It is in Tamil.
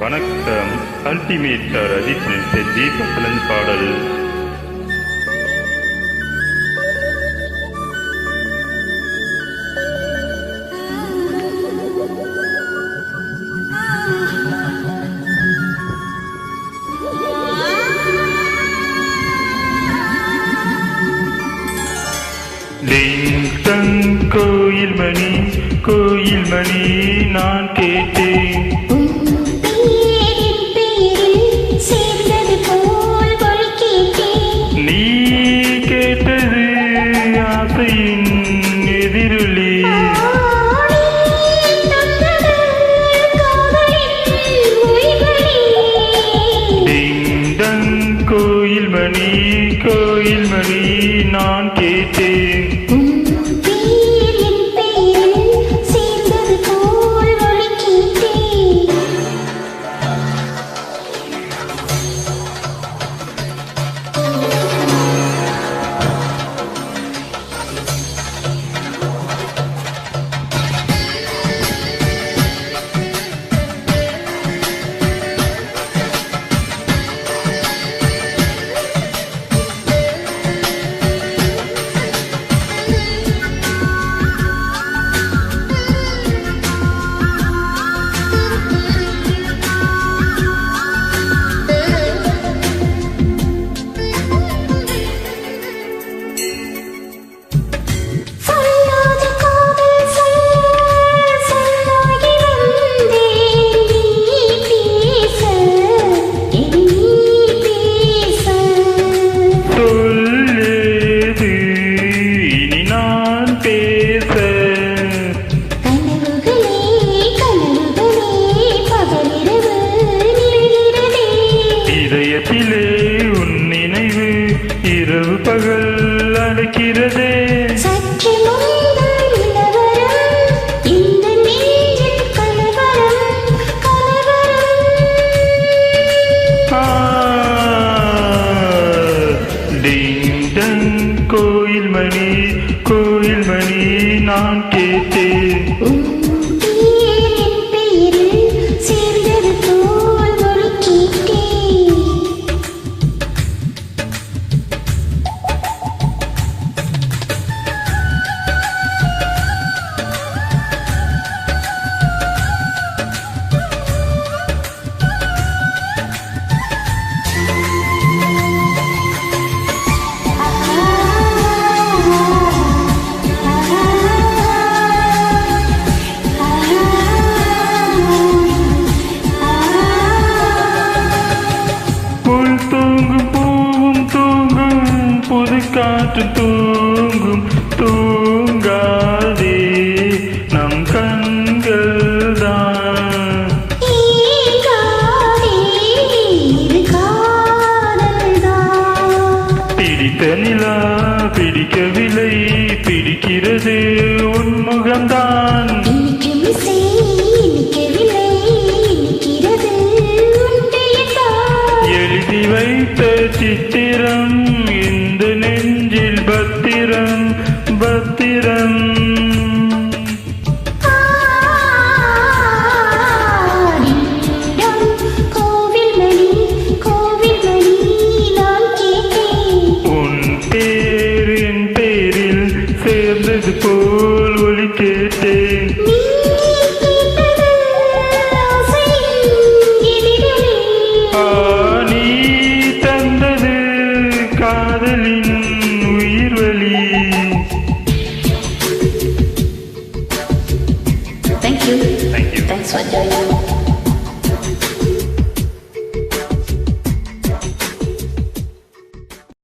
வணக்கம். அல்டிமேட் ஸ்டார் அஜித் நடித்த தீபகலன் பாடல். டிங் டங் கோயில் மணி கோயில் மணி நான் கேட்டேன். நீ கேட்டது ஆசையின் எதிரொலி. டிங் டங் கோயில் மணி கோயில் மணி நான் கேட்டேன். இதயத்திலே உன் நினைவு இரவு பகல் அழைக்கிறதே. டிங் டங் கோயில் மணி கோயில் மணி நான் கேட்டேன். தூங்கும் பூவும் தூங்கும் புது காற்று தூங்கும் தூங்காதே நம் கண்கள் தான். பிடித்த நிலா பிடிக்கவில்லை பிடிக்கிறது உன் முகம்தான். எழுதி வைத்த சித்திரம் இந்த நெஞ்சில் பத்திரம் பத்திரம். உன் பேரின் பேரில் சேர்ந்தது போல் ஒலி கேட்டேன். காதலின் உயிர் வலி. Thank you. Thanks for joining.